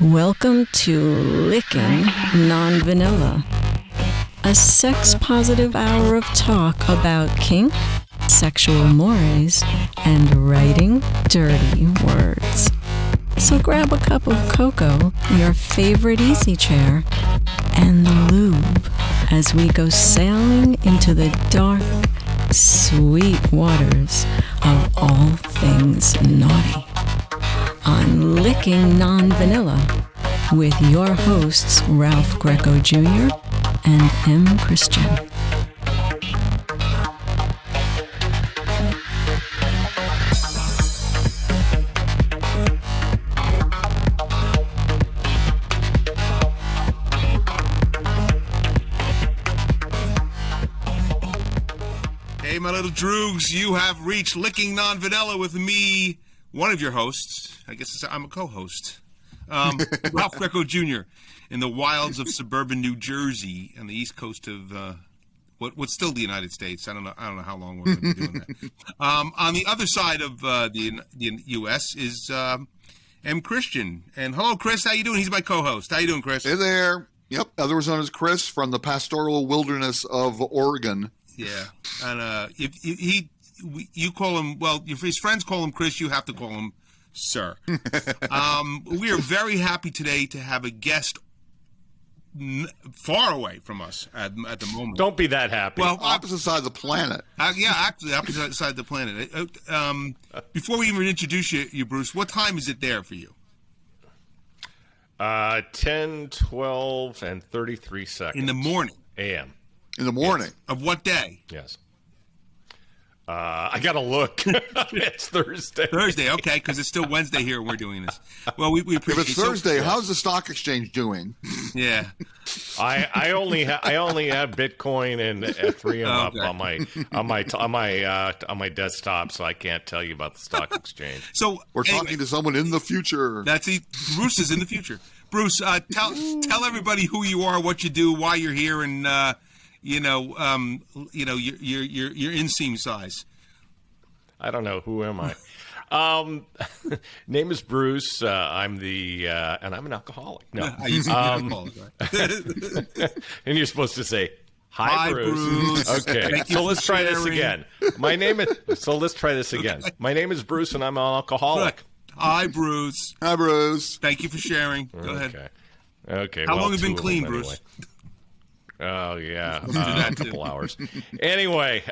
Welcome to Licking Non-Vanilla, a sex-positive hour of talk about kink, sexual mores, and writing dirty words. So grab a cup of cocoa, your favorite easy chair, and the lube as we go sailing into the dark, sweet waters of all things naughty. On Licking Non-Vanilla with your hosts Ralph Greco Jr. and M. Christian. Hey, my little droogs, you have reached Licking Non-Vanilla with me, one of your hosts. I guess I'm a co-host. Ralph Greco Jr. in the wilds of suburban New Jersey on the east coast of what's still the United States. I don't know how long we're going to be doing that. On the other side of the U.S. is M. Christian. And hello, Chris. How you doing? He's my co-host. How you doing, Chris? Hey there. Yep, otherwise known as Chris from the pastoral wilderness of Oregon. Yeah, and if you call him, well, if his friends call him Chris, you have to call him Sir. We are very happy today to have a guest far away from us at the moment. Don't be that happy. Well, opposite side of the planet. Yeah, actually, opposite side of the planet. Before we even introduce you, Bruce, what time is it there for you? 10, 12, and 33 seconds. In the morning. A.M. In the morning. Yes. Of what day? Yes. I got to look. It's Thursday. Thursday, okay, because it's still Wednesday here and we're doing this. Well, we appreciate it. If it's Thursday, how's the stock exchange doing? Yeah. I only have Bitcoin and Ethereum up on my desktop, so I can't tell you about the stock exchange. So we're talking to someone in the future. Bruce is in the future. Bruce, tell everybody who you are, what you do, why you're here, and your inseam size. I don't know. Who am I? Name is Bruce. I'm and I'm an alcoholic. No, I used to be an alcoholic, right? And you're supposed to say, Hi, Bruce. Okay, so let's try this again. Let's try this again. My name is Bruce, and I'm an alcoholic. Hi, Bruce. Hi, Bruce. Thank you for sharing. Go ahead. Okay. How long have you been clean, anyway. Bruce? Oh yeah, a couple hours. Anyway,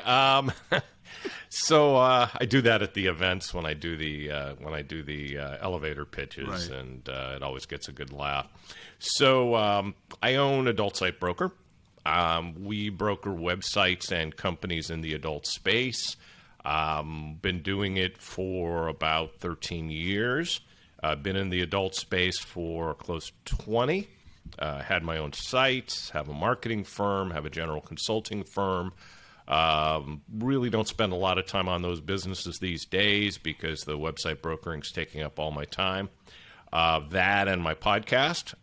so I do that at the events when I do the elevator pitches, right. And it always gets a good laugh. So I own Adult Site Broker. We broker websites and companies in the adult space. Been doing it for about 13 years. Been in the adult space for close to 20. Had my own sites, have a marketing firm, have a general consulting firm. Really don't spend a lot of time on those businesses these days because the website brokering is taking up all my time. That and my podcast,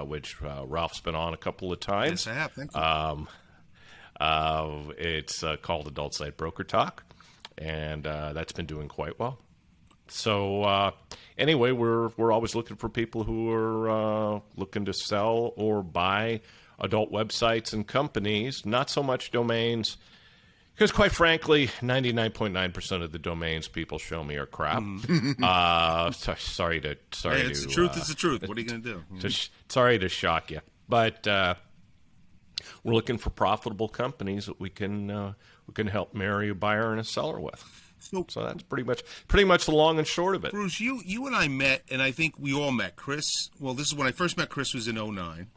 which Ralph's been on a couple of times. Yes, I have. Thank you. It's called Adult Site Broker Talk, and that's been doing quite well. So anyway, we're always looking for people who are looking to sell or buy adult websites and companies, not so much domains, because quite frankly, 99.9% of the domains people show me are crap. Sorry to it's the truth. It's the truth. What are you going to do? Sorry to shock you, but we're looking for profitable companies that we can help marry a buyer and a seller with. So that's pretty much the long and short of it. Bruce, you and I met, and I think we all met Chris. Well, this is when I first met Chris was in 2009.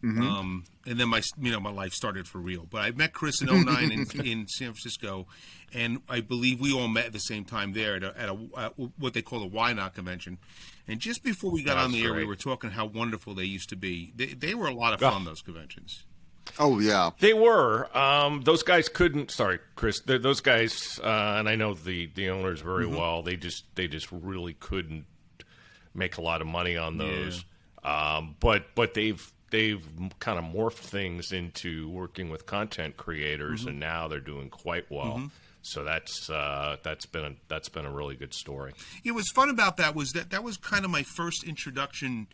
Mm-hmm. And then my life started for real. But I met Chris in 2009 in San Francisco, and I believe we all met at the same time there at what they call a Why Not convention. And just before we got on the air, we were talking how wonderful they used to be. They were a lot of fun, those conventions. Oh, yeah. They were. Those guys couldn't – sorry, Chris. Those guys and I know the owners very well. They just really couldn't make a lot of money on those. Yeah. But they've kind of morphed things into working with content creators, and now they're doing quite well. So that's been a really good story. It was fun about that was that was kind of my first introduction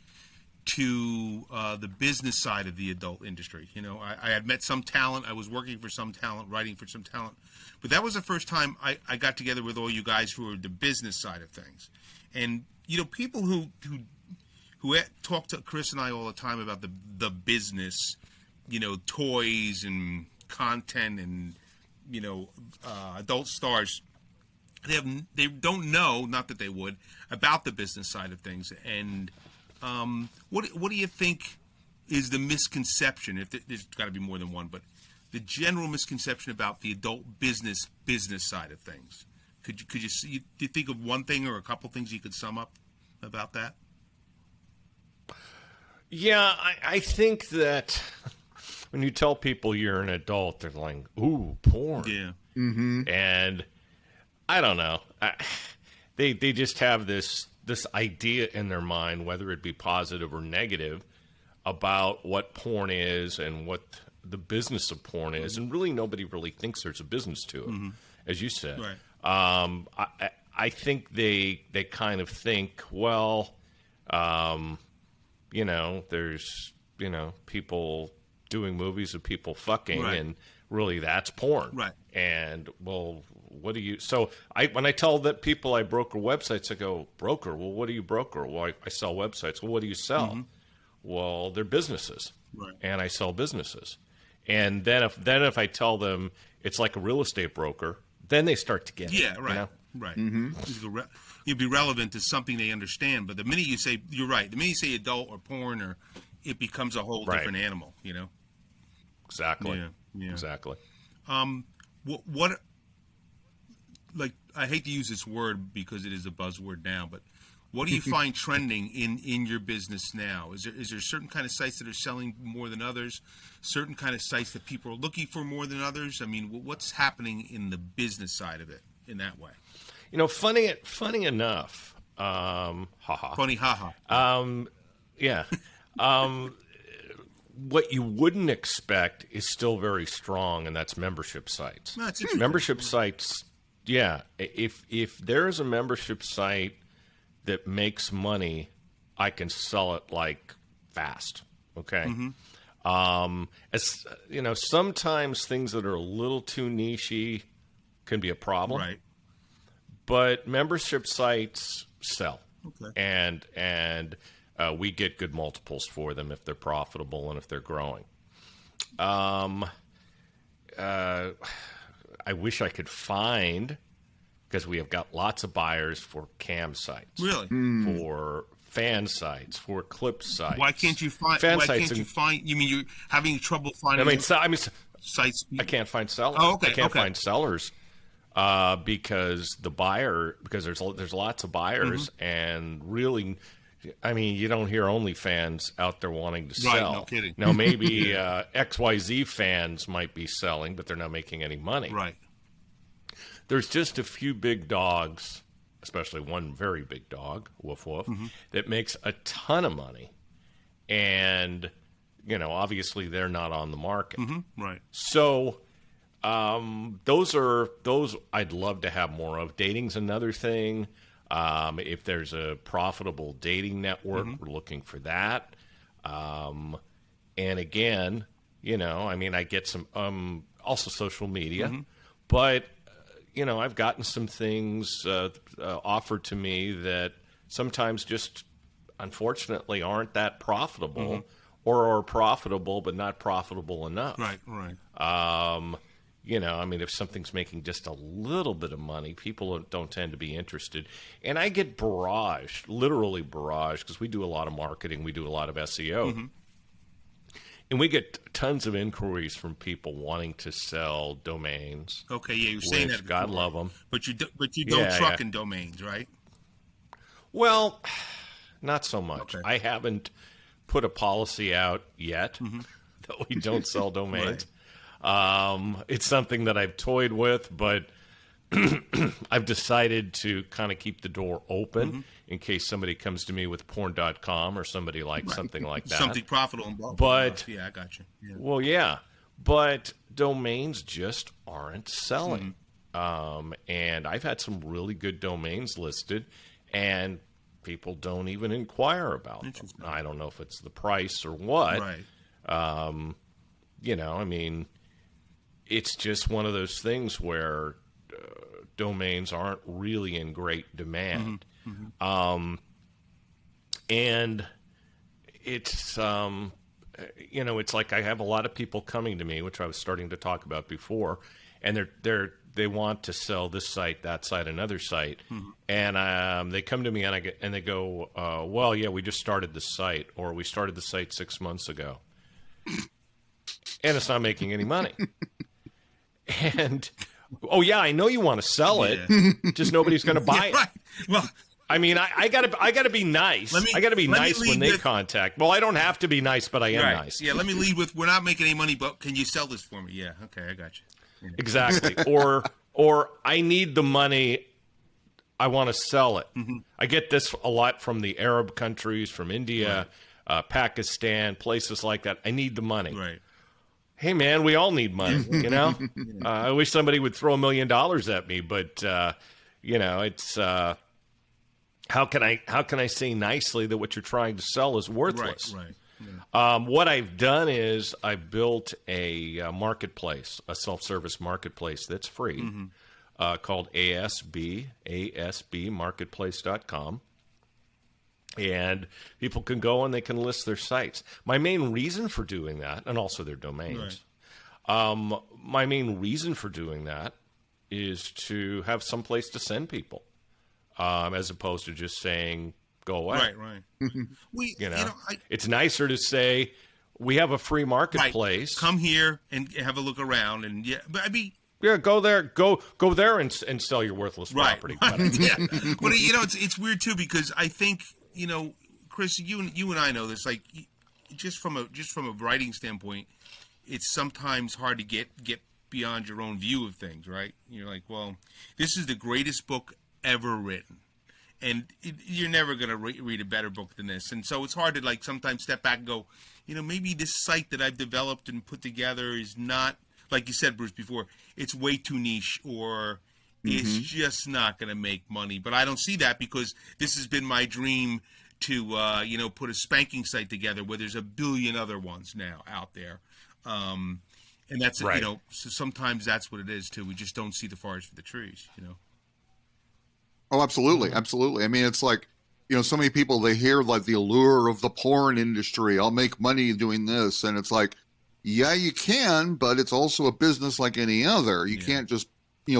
to the business side of the adult industry. You know, I had met some talent. I was working for some talent, writing for some talent. But that was the first time I got together with all you guys who are the business side of things. And, you know, people who talk to Chris and I all the time about the business, you know, toys and content and, you know, adult stars, they don't know, not that they would, about the business side of things. And what do you think is the misconception? If there's got to be more than one, but the general misconception about the adult business side of things. Could you see? Do you think of one thing or a couple things you could sum up about that? Yeah, I think that when you tell people you're an adult, they're like, "Ooh, porn." Yeah. Mm-hmm. And I don't know. They just have this idea in their mind, whether it be positive or negative, about what porn is and what the business of porn is, and really nobody really thinks there's a business to it, as you said. Right. I think they kind of think, well, you know, there's, you know, people doing movies of people fucking, Right. and really that's porn. Right. And, well, what do you... So when I tell that people I broker websites, I go, broker? Well, what do you broker? Well, I sell websites. Well, what do you sell? Well, they're businesses. Right. And I sell businesses. And then if I tell them it's like a real estate broker, then they start to get it. Yeah, right. You know? Right. You'd be relevant to something they understand. But the minute you say, you're right, the minute you say adult or porn, or it becomes a whole Right. different animal, you know? Exactly. Yeah. Exactly. What like, I hate to use this word because it is a buzzword now, but what do you find trending in your business now? Is there certain kind of sites that are selling more than others? Certain kind of sites that people are looking for more than others? I mean, what's happening in the business side of it in that way? You know, funny enough, Funny, haha. yeah. What you wouldn't expect is still very strong, and that's membership sites. No, it's interesting. Membership sites, yeah. If there's a membership site that makes money, I can sell it like fast. Okay. As you know, sometimes things that are a little too nichey can be a problem. Right. But membership sites sell. Okay. And we get good multiples for them if they're profitable and if they're growing. I wish I could find, because we have got lots of buyers for cam sites, Really? for fan sites, for clip sites. Why can't you find? fan Why sites? can't you find? You mean you're having trouble finding? Sites. I can't find sellers. Oh, okay, I can't okay. find sellers because there's lots of buyers, and really, I mean, you don't hear OnlyFans out there wanting to Right, sell. no kidding. Now, maybe XYZ fans might be selling, but they're not making any money. Right. There's just a few big dogs, especially one very big dog, woof woof, that makes a ton of money, and you know, obviously they're not on the market. Right. So those I'd love to have more of. Dating's another thing. If there's a profitable dating network, we're looking for that. And again, you know, I mean, I get some also social media, but you know, I've gotten some things offered to me that sometimes just unfortunately aren't that profitable, or are profitable but not profitable enough. Right. Right. You know, I mean, if something's making just a little bit of money, people don't tend to be interested. And I get barraged, literally barraged, because we do a lot of marketing, we do a lot of SEO. And we get tons of inquiries from people wanting to sell domains. Okay. Yeah, you're saying which, that. God before. love them. But you don't Yeah, truck yeah. in domains, right? Well, not so much. Okay. I haven't put a policy out yet that we don't sell domains. It's something that I've toyed with, but I've decided to kind of keep the door open in case somebody comes to me with porn.com or somebody likes something like that. Something profitable involved. But- yeah, I got you. Yeah. Well, yeah, but domains just aren't selling. And I've had some really good domains listed, and people don't even inquire about them. I don't know if it's the price or what. Right. I mean, it's just one of those things where domains aren't really in great demand. And it's, it's like I have a lot of people coming to me, which I was starting to talk about before, and they want to sell this site, that site, another site, and they come to me and they go, well, yeah, we just started the site, or we started the site 6 months ago, and it's not making any money. And oh yeah, I know you want to sell it, just nobody's going to buy it. Right. Well, I mean, I gotta be nice. I gotta be nice when they contact. Well, I don't have to be nice, but I am nice. Yeah, let me lead with, we're not making any money, but can you sell this for me? Yeah, okay, I got you. Yeah. Exactly. Or I need the money. I want to sell it. I get this a lot from the Arab countries, from India, Pakistan, places like that. I need the money. Right. Hey, man, we all need money, you know? I wish somebody would throw $1 million at me, but, it's... How can I say nicely that what you're trying to sell is worthless? Right. Yeah. What I've done is I built a marketplace, a self-service marketplace that's free, called asbmarketplace.com. And people can go and they can list their sites. My main reason for doing that, and also their domains, my main reason for doing that is to have some place to send people. As opposed to just saying, go away. Right. It's nicer to say, we have a free marketplace. Right. Come here and have a look around. And but I mean, go there, go there and sell your worthless property. Right. Yeah. But it's weird too, because I think, Chris, you and I know this. Like, just from a writing standpoint, it's sometimes hard to get beyond your own view of things. Right? You're like, well, this is the greatest book ever written, and you're never going to read a better book than this. And so it's hard to sometimes step back and go, maybe this site that I've developed and put together is not, like you said, Bruce, before, it's way too niche, or it's just not going to make money. But I don't see that, because this has been my dream to put a spanking site together where there's a billion other ones now out there. And that's right. So sometimes that's what it is too. We just don't see the forest for the trees. Oh, absolutely. Absolutely. I mean, it's like, so many people, they hear the allure of the porn industry. I'll make money doing this. And it's like, yeah, you can, but it's also a business like any other. You can't just,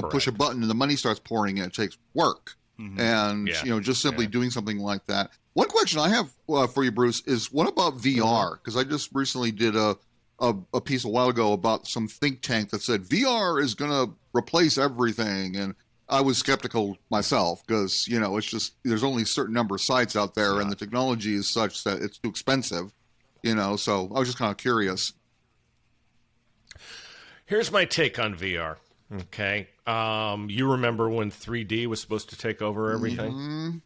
push a button and the money starts pouring in. It takes work. And, just simply doing something like that. One question I have for you, Bruce, is what about VR? Because I just recently did a piece a while ago about some think tank that said VR is going to replace everything. And I was skeptical myself, because, it's just, there's only a certain number of sites out there, and the technology is such that it's too expensive, so I was just kind of curious. Here's my take on VR. Okay. You remember when 3D was supposed to take over everything?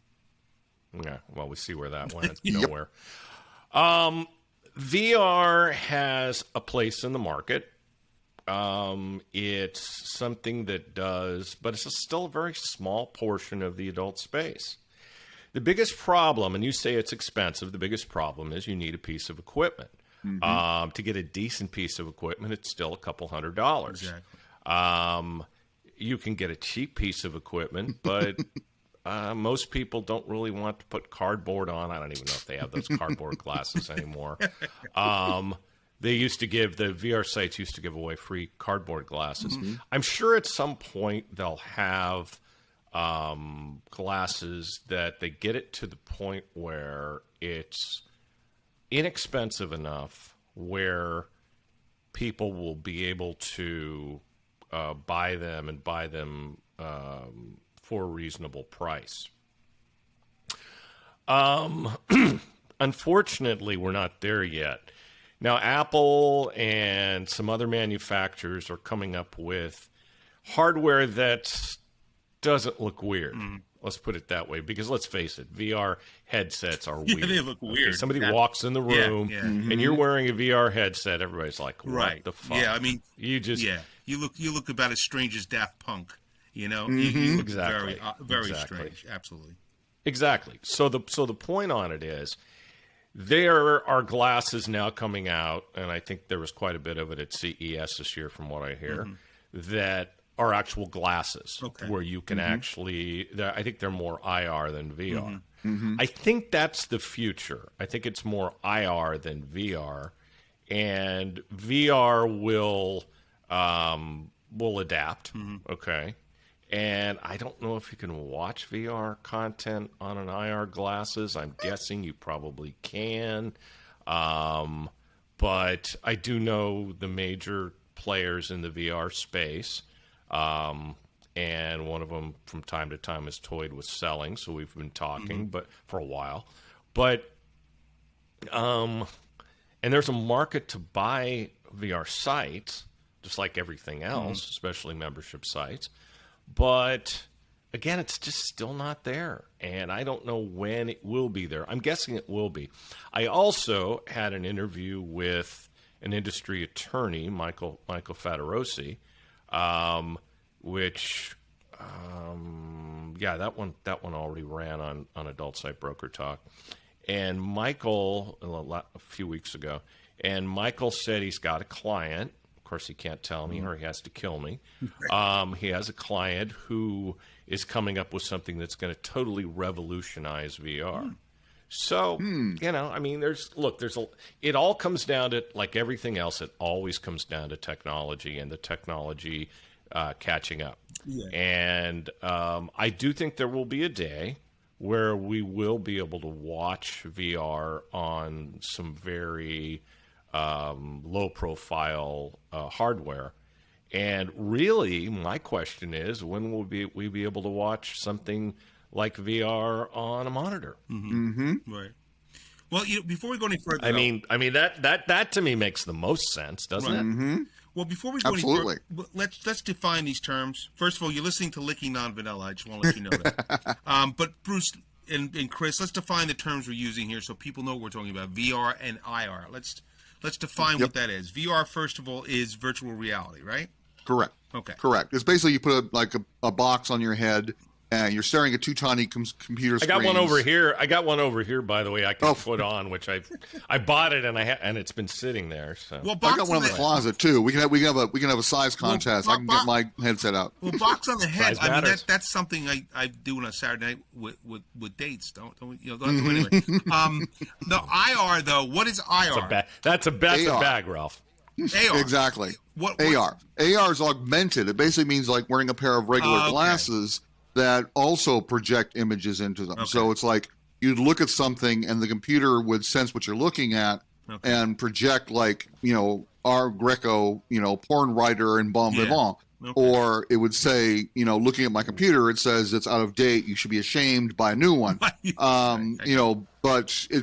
Yeah. Well, we see where that went. Nowhere. VR has a place in the market. It's something that does, but it's still a very small portion of the adult space. The biggest problem, and you say it's expensive, the biggest problem is you need a piece of equipment. To get a decent piece of equipment, it's still a couple $100. Exactly. You can get a cheap piece of equipment, but most people don't really want to put cardboard on. I don't even know if they have those cardboard glasses anymore. The VR sites used to give away free cardboard glasses. I'm sure at some point they'll have glasses that they get it to the point where it's inexpensive enough where people will be able to buy them for a reasonable price. Unfortunately, we're not there yet. Now, Apple and some other manufacturers are coming up with hardware that doesn't look weird. Let's put it that way, because let's face it, VR headsets are weird. They look weird. Okay, somebody walks in the room and you're wearing a VR headset. Everybody's like, what the fuck? Yeah, I mean, you just you look about as strange as Daft Punk. You know, Exactly. very Exactly. strange. Absolutely. Exactly. So the point on it is, there are glasses now coming out, and I think there was quite a bit of it at CES this year, from what I hear, that are actual glasses where you can actually. I think they're more IR than VR. I think that's the future. I think it's more IR than VR, and VR will adapt. Okay. And I don't know if you can watch VR content on an IR glasses. I'm guessing you probably can. But I do know the major players in the VR space. And one of them from time to time has toyed with selling. So we've been talking but for a while. But and there's a market to buy VR sites, just like everything else, especially membership sites. But again, it's just still not there, and I don't know when it will be there. I'm guessing it will be. I also had an interview with an industry attorney, Michael Federosi, which, that one already ran on Adult Site Broker Talk, and Michael a few weeks ago, and Michael said he's got a client. Of course, he can't tell me, or he has to kill me. He has a client who is coming up with something that's going to totally revolutionize VR. So, I mean, it all comes down to, like everything else, it always comes down to technology and the technology catching up. Yeah. And I do think there will be a day where we will be able to watch VR on some very low-profile hardware. And really, my question is, when will we be able to watch something like VR on a monitor? Right. Well, before we go any further, I mean that to me makes the most sense, doesn't it? Well, before we go any further, let's define these terms. First of all, you're listening to Licking Non-Vanilla. I just want to let you know that. But Bruce and Chris, let's define the terms we're using here so people know what we're talking about: VR and IR. Let's define what that is. VR, first of all, is virtual reality, right? Correct. Okay. Correct. It's basically you put a box on your head and you're staring at two tiny computer screens. I got one over here, by the way, I can put on, which I bought it and it's been sitting there. So well, I got one in the closet too. We can have a size contest. I can get my headset out. Well, box on the head. I mean, that's something I do on a Saturday night with dates. Don't do it anyway. The IR though, what is IR? That's a bag, Ralph. AR. Exactly. What? AR. AR is augmented. It basically means like wearing a pair of regular glasses that also project images into them. Okay. So it's like you'd look at something and the computer would sense what you're looking at and project like, our Greco, porn writer in Bon Vivant. Okay. Or it would say, looking at my computer, it says it's out of date. You should be ashamed, buy a new one. But it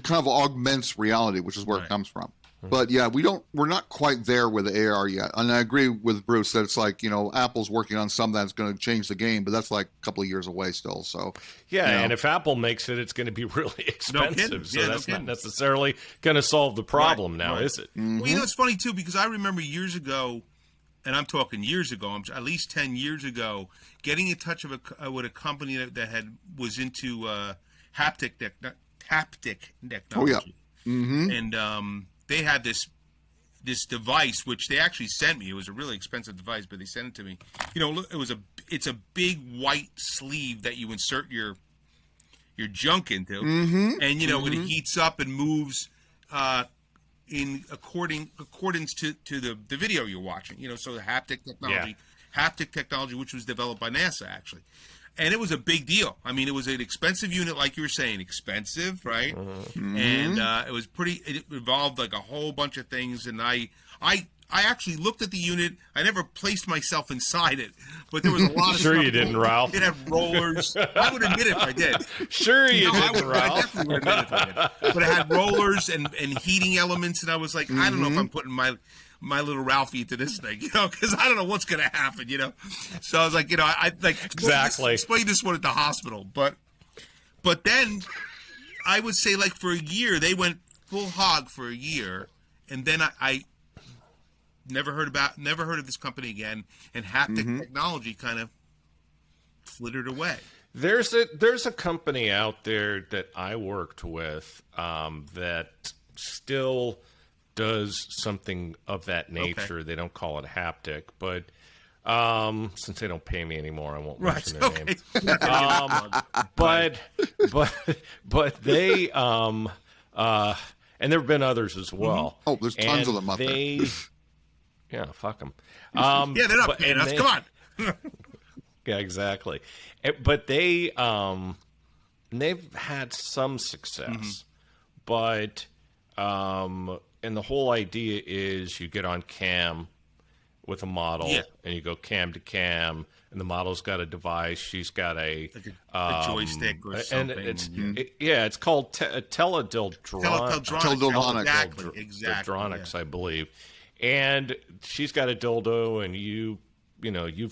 kind of augments reality, which is where it comes from. But yeah, we're not quite there with the AR yet. And I agree with Bruce that it's like, Apple's working on something that's going to change the game, but that's like a couple of years away still. So and if Apple makes it, it's going to be really expensive. So that's not necessarily going to solve the problem now, is it? Well, it's funny too, because I remember years ago, and I'm talking years ago, at least 10 years ago, getting in touch with a company that was into haptic technology. Oh yeah. And they had this device, which they actually sent me. It was a really expensive device, but they sent it to me. It's a big white sleeve that you insert your junk into, and it heats up and moves in accordance to the video you're watching. So the haptic technology, which was developed by NASA actually. And it was a big deal. I mean, it was an expensive unit, like you were saying, expensive, right? And it was it involved like a whole bunch of things. And I actually looked at the unit. I never placed myself inside it, but there was a lot of Sure stuff. you didn't, Ralph. It had rollers. I would admit it if I did. Sure you didn't, Ralph. I definitely would admit it if I did. But it had rollers and heating elements, and I was like, I don't know if I'm putting my little Ralphie into this thing, because I don't know what's going to happen, So I was like, I like exactly explain this one at the hospital, but then I would say like for a year they went full hog for a year, and then I never heard of this company again, and haptic technology kind of flittered away. There's a company out there that I worked with that still does something of that nature. Okay. They don't call it haptic, but since they don't pay me anymore, I won't mention their name. But they and there have been others as well. Oh, there's tons of them out there. Yeah, fuck them. Yeah, they're not paying us. Come on. Yeah, exactly. But they've had some success, but and the whole idea is you get on cam with a model, and you go cam to cam, and the model's got a device. She's got a joystick or something. And it's called teledildronics. Exactly. I believe. And she's got a dildo, and you've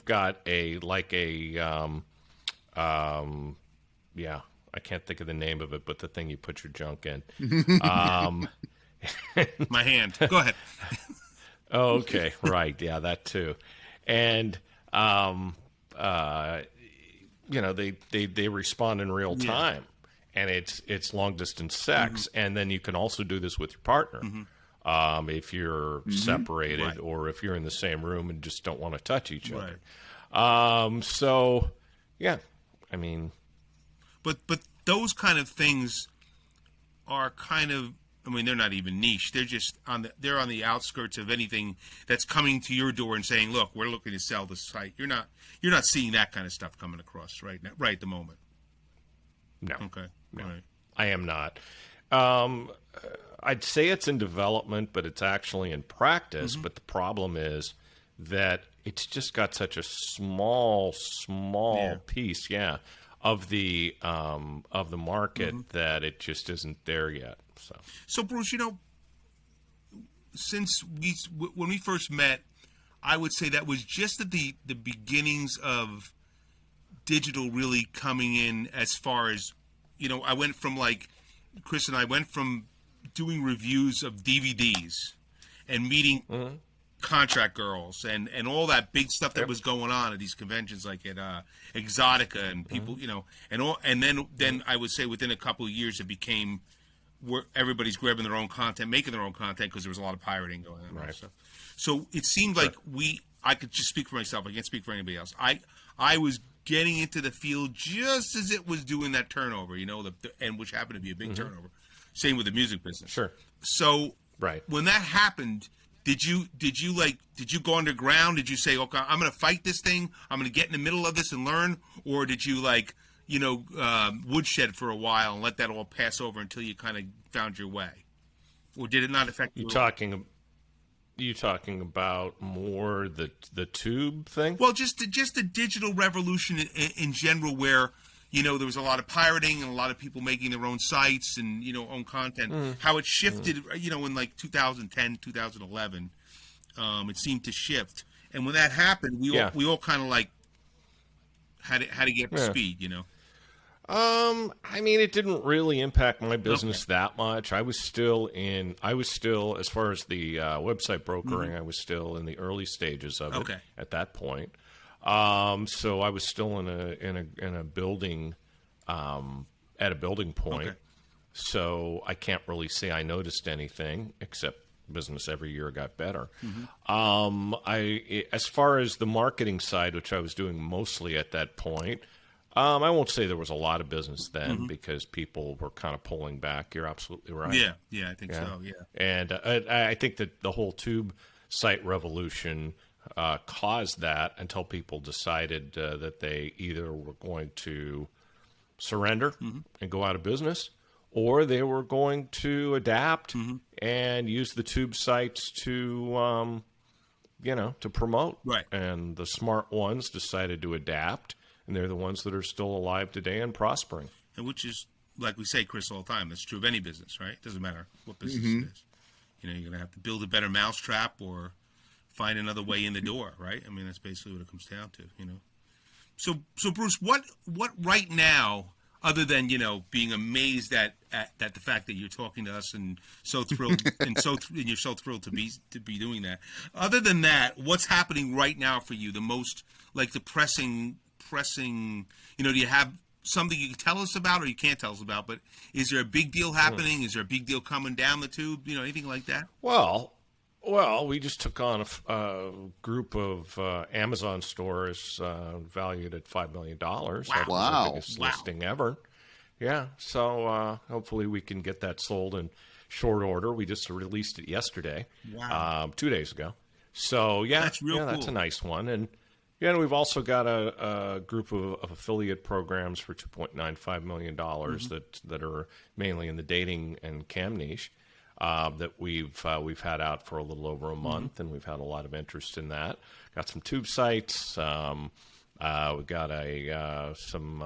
got I can't think of the name of it, but the thing you put your junk in. My hand. Go ahead. Oh, okay, right, yeah, that too, and they respond in real time, and it's long distance sex, and then you can also do this with your partner. If you're separated or if you're in the same room and just don't want to touch each other. So, yeah, I mean. But those kind of things are kind of, I mean, they're not even niche. They're just they're on the outskirts of anything that's coming to your door and saying, look, we're looking to sell this site. You're not seeing that kind of stuff coming across right now, right at the moment. No. Okay. No. All right. I am not. I'd say it's in development, but it's actually in practice. But the problem is that it's just got such a small piece, of the market that it just isn't there yet. So Bruce, since when we first met, I would say that was just at the beginnings of digital really coming in. As far as I went from Chris and I went from doing reviews of DVDs and meeting contract girls and all that big stuff that was going on at these conventions like at Exotica and people, and then I would say within a couple of years it became where everybody's grabbing their own content, making their own content because there was a lot of pirating going on. Right. So it seemed like I could just speak for myself. I can't speak for anybody else. I was getting into the field just as it was doing that turnover, and which happened to be a big turnover. Same with the music business. Sure. So when that happened, did you go underground? Did you say, okay, I'm going to fight this thing, I'm going to get in the middle of this and learn, or did you woodshed for a while and let that all pass over until you kind of found your way, or did it not affect you? You talking about more the tube thing? Well, just the digital revolution in general, where there was a lot of pirating and a lot of people making their own sites and own content. How it shifted, in 2010, 2011, it seemed to shift. And when that happened, we all kind of had to get up to speed. I mean, it didn't really impact my business that much. I was still, as far as the website brokering, I was still in the early stages of it at that point. So I was still in a building, at a building point. So I can't really say I noticed anything, except business every year got better. As far as the marketing side, which I was doing mostly at that point, I won't say there was a lot of business then because people were kind of pulling back. You're absolutely right. Yeah, I think so. Yeah, and I think that the whole tube site revolution caused that until people decided that they either were going to surrender and go out of business, or they were going to adapt and use the tube sites to promote. Right. And the smart ones decided to adapt. And they're the ones that are still alive today and prospering. And which is, like we say, Chris, all the time, that's true of any business, right? It doesn't matter what business it is. You're going to have to build a better mousetrap or find another way in the door, right? I mean, that's basically what it comes down to, So Bruce, what right now, other than, being amazed at the fact that you're talking to us and so thrilled and you're so thrilled to be doing that. Other than that, what's happening right now for you? The most the pressing pressing? Do you have something you can tell us about, or you can't tell us about? But is there a big deal happening? Is there a big deal coming down the tube? Anything like that? Well, we just took on a group of Amazon stores valued at $5 million. Wow. Our biggest listing ever. Yeah, so hopefully we can get that sold in short order. We just released it yesterday, 2 days ago. So, that's real cool. That's a nice one. And we've also got a group of affiliate programs for $2.95 million that are mainly in the dating and cam niche that we've had out for a little over a month, and we've had a lot of interest in that. Got some tube sites. We've got some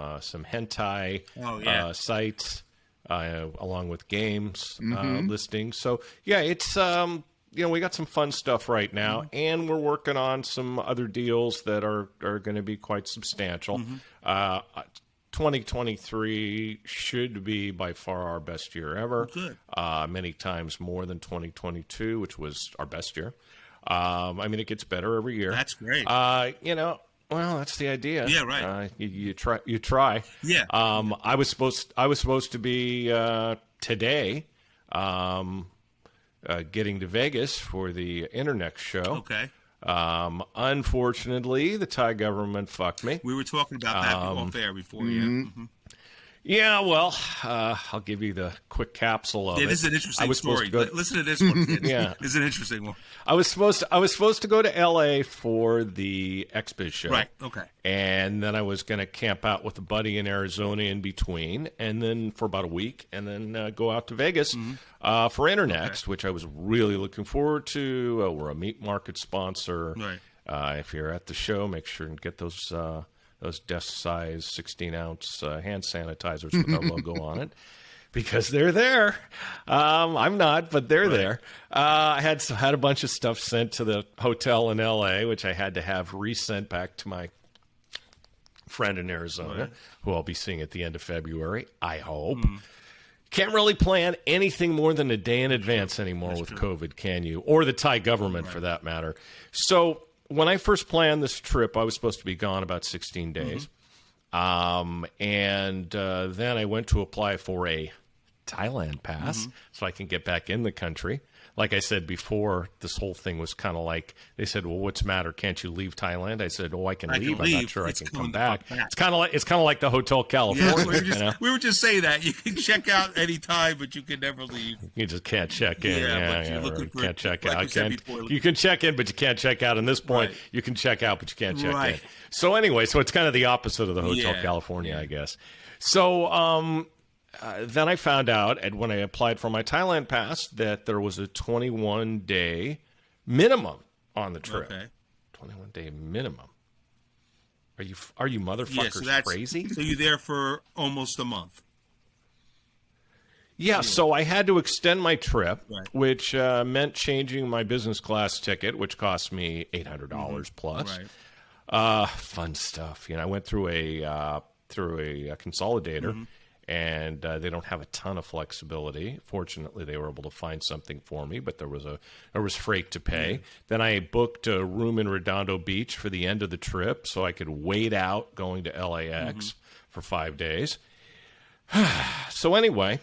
hentai sites along with games listings. So it's we got some fun stuff right now, and we're working on some other deals that are going to be quite substantial. 2023 should be by far our best year ever. Good. Many times more than 2022, which was our best year. It gets better every year. That's great. Well, that's the idea. Yeah, right. You try. Yeah. I was supposed to be today, getting to Vegas for the Internext show. Okay. Unfortunately, the Thai government fucked me. We were talking about that off air before. Yeah, well, I'll give you the quick capsule of it. This is an interesting story. Listen to this one, kid. Yeah. This is an interesting one. I was supposed to go to L.A. for the XBiz show. Right, okay. And then I was going to camp out with a buddy in Arizona in between, and then for about a week, and then go out to Vegas for Internext, which I was really looking forward to. We're a meat market sponsor. Right. If you're at the show, make sure and get those desk-size 16-ounce hand sanitizers with our logo on it, because they're there. I'm not, but they're there. I had a bunch of stuff sent to the hotel in L.A., which I had to have resent back to my friend in Arizona, who I'll be seeing at the end of February, I hope. Can't really plan anything more than a day in advance anymore with COVID, can you? Or the Thai government, for that matter. So when I first planned this trip, I was supposed to be gone about 16 days. And then I went to apply for a Thailand pass so I can get back in the country. Like I said before, this whole thing was kind of like, they said, well, what's the matter? Can't you leave Thailand? I said, I can leave. I'm not sure I can come back. It's kind of like the Hotel California. Yeah, we were just saying that. You can check out any time, but you can never leave. You just can't check in. Can't check out. You can check in, but you can't check out. At this point, you can check out, but you can't check in. So anyway, it's kind of the opposite of the Hotel California, I guess. So then I found out, and when I applied for my Thailand pass, that there was a 21-day minimum on the trip. Okay. 21-day minimum. Are you motherfuckers crazy? So you're there for almost a month. Yeah, so I had to extend my trip, which meant changing my business class ticket, which cost me $800 plus. Fun stuff. I went through a consolidator. And they don't have a ton of flexibility. Fortunately, they were able to find something for me, but there was freight to pay. Then I booked a room in Redondo Beach for the end of the trip, so I could wait out going to LAX for 5 days. So anyway,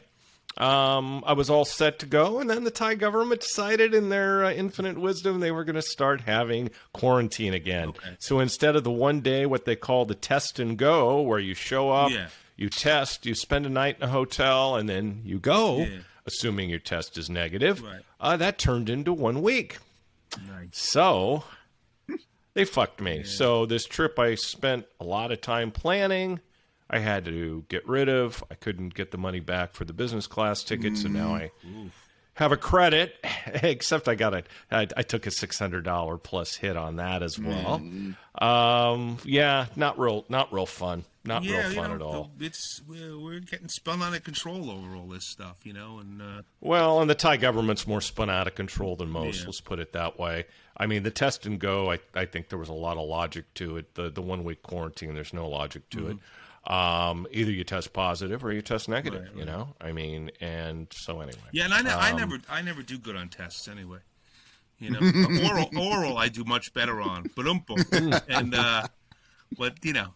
I was all set to go, and then the Thai government decided in their infinite wisdom they were going to start having quarantine again. So instead of the 1 day, what they call the test and go, where you show up, you test, you spend a night in a hotel, and then you go, assuming your test is negative. That turned into 1 week. So they fucked me. So this trip I spent a lot of time planning. I had to get rid of. I couldn't get the money back for the business class ticket, so now I have a credit, except I took a $600 plus hit on that as well. Not real fun. Not real fun at all. We're getting spun out of control over all this stuff, and and the Thai government's more spun out of control than most. Let's put it that way. I mean, the test and go. I think there was a lot of logic to it. The 1 week quarantine, there's no logic to it. Either you test positive or you test negative. I mean, and so anyway. Yeah, and I never do good on tests anyway. Oral I do much better on, and But Yeah.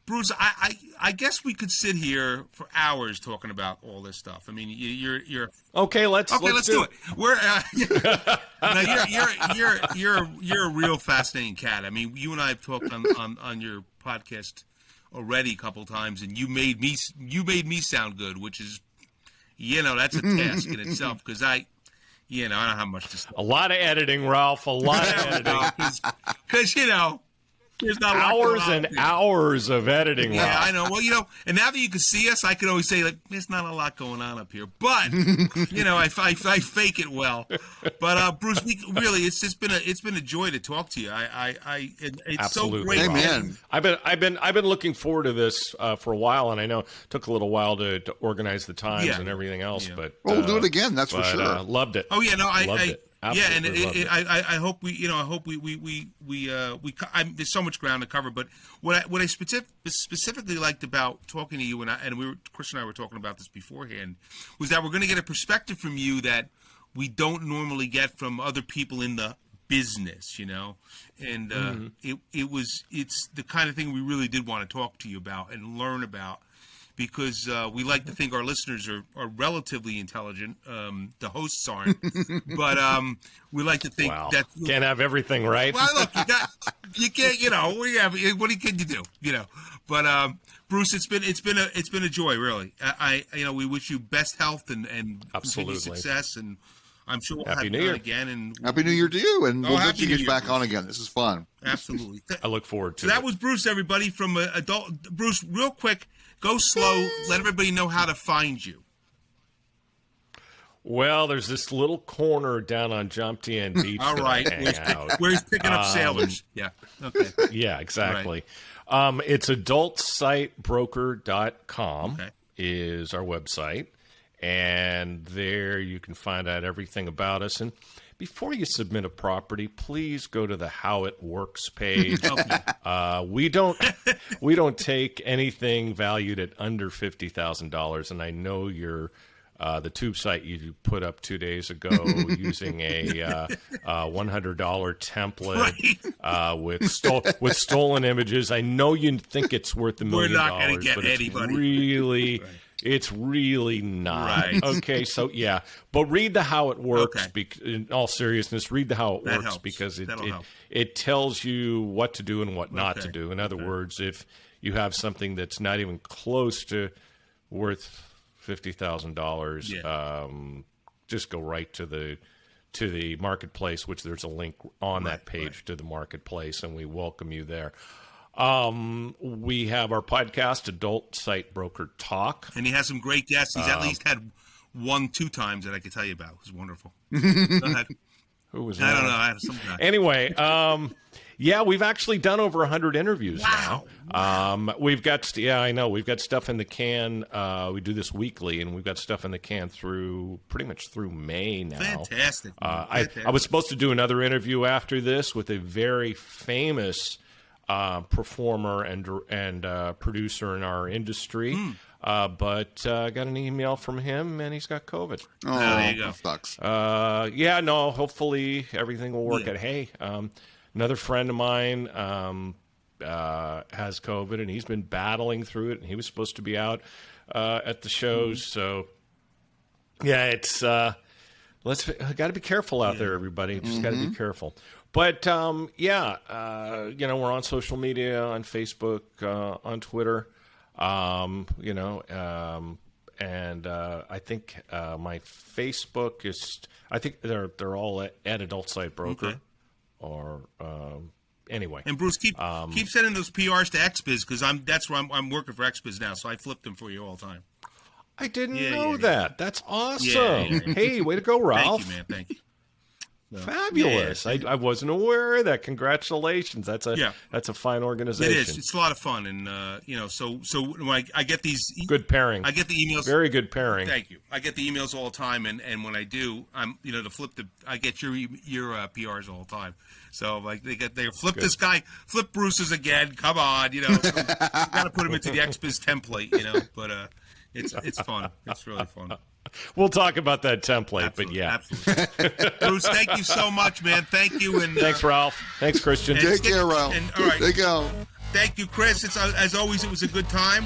Bruce, I guess we could sit here for hours talking about all this stuff. I mean, you're Okay, let's do it. We're no, you're a real fascinating cat. I mean, you and I have talked on your podcast already a couple times, and you made me sound good, which is that's a task in itself because I don't have much to say. A lot of editing, Ralph. A lot of editing. Because there's not hours and hours of editing. Yeah, Ralph. I know. Well, and now that you can see us, I can always say like, there's not a lot going on up here, but I fake it well. But Bruce, it's been a joy to talk to you. It's Absolutely. so great. Amen. I've been looking forward to this for a while, and I know it took a little while to organize the times and everything else. Yeah. But We'll do it again. That's for sure. Loved it. Oh yeah, no, loved it. Absolutely loved it. I hope there's so much ground to cover. But what I specifically liked about talking to you, Chris and I were talking about this beforehand, was that we're going to get a perspective from you that we don't normally get from other people in the business, and it's the kind of thing we really did want to talk to you about and learn about. Because we like to think our listeners are relatively intelligent. The hosts aren't, but we like to think that can't have everything right. Well, look, you can't. What can you do? But Bruce, it's been a joy, really. We wish you best health and continued success, and I'm sure we'll have you on again. And Happy New Year to you, and we'll get you Year, back Bruce. On again. This is fun. Absolutely. I look forward to it. So it. that was Bruce, everybody, from Adult. Bruce, real quick. Go slow. Let everybody know how to find you. Well, there's this little corner down on Jomtien Beach. All right. Where he's picking up sailors. Yeah. Okay. Yeah, exactly. Right. It's adultsitebroker.com is our website. And there you can find out everything about us. And before you submit a property, please go to the How It Works page. We don't take anything valued at under $50,000. And I know the tube site you put up 2 days ago using a $100 template with stolen images. I know you think it's worth $1 million. We're not going to get anybody. It's really not. Right. Okay, so yeah. But read the How It Works. In all seriousness, read the How It Works helps. because it tells you what to do and what not to do. In other words, if you have something that's not even close to worth $50,000, just go right to the marketplace, which there's a link on that page to the marketplace, and we welcome you there. We have our podcast, Adult Site Broker Talk. And he has some great guests. He's at least had 1-2 times that I could tell you about. It was wonderful. Go ahead. Who was I that? don't know. I had some guy. Anyway, we've actually done over 100 interviews now. Wow. We've got, I know. We've got stuff in the can. We do this weekly, and we've got stuff in the can pretty much through May now. Fantastic. I was supposed to do another interview after this with a very famous performer and producer in our industry, but got an email from him, and he's got COVID. Oh, there you go. That sucks. Hopefully everything will work out. Hey, another friend of mine has COVID, and he's been battling through it, and he was supposed to be out at the shows. So, yeah, it's got to be careful out there, everybody. Just got to be careful. But, we're on social media, on Facebook, on Twitter, and I think my Facebook is, I think they're all at Adult Site Broker. Okay. Or anyway. And Bruce, keep sending those PRs to XBiz because that's where I'm working for XBiz now, so I flip them for you all the time. I didn't know that. That's awesome. Yeah. Hey, way to go, Ralph. Thank you, man. Thank you. No. Fabulous. Yeah. I wasn't aware of that. Congratulations. That's a fine organization. It is. It's a lot of fun, and so when I get these good pairing. I get the emails. Very good pairing. Thank you. I get the emails all the time, and when I do, I get your PRs all the time. So like they flip good. This guy, flip Bruce's again. Come on, you got to put him into the XBiz template, but it's fun. It's really fun. We'll talk about that template, Absolutely, but yeah. absolutely. Bruce, thank you so much, man. Thank you. And Thanks, Ralph. Thanks, Christian. Take care, Ralph. And, all right. Take care. Thank you, Chris. It's as always, it was a good time.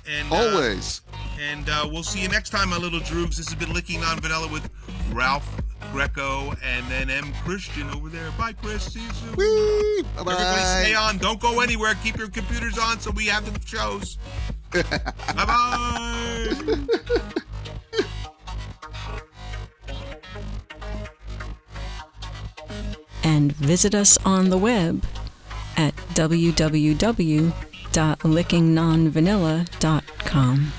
And Always. And we'll see you next time, my little droogs. This has been Licking Non-Vanilla with Ralph Greco and then M. Christian over there. Bye, Chris. See you soon. Whee! Bye-bye. Everybody stay on. Don't go anywhere. Keep your computers on so we have the shows. Bye-bye. And visit us on the web at www.lickingnonvanilla.com.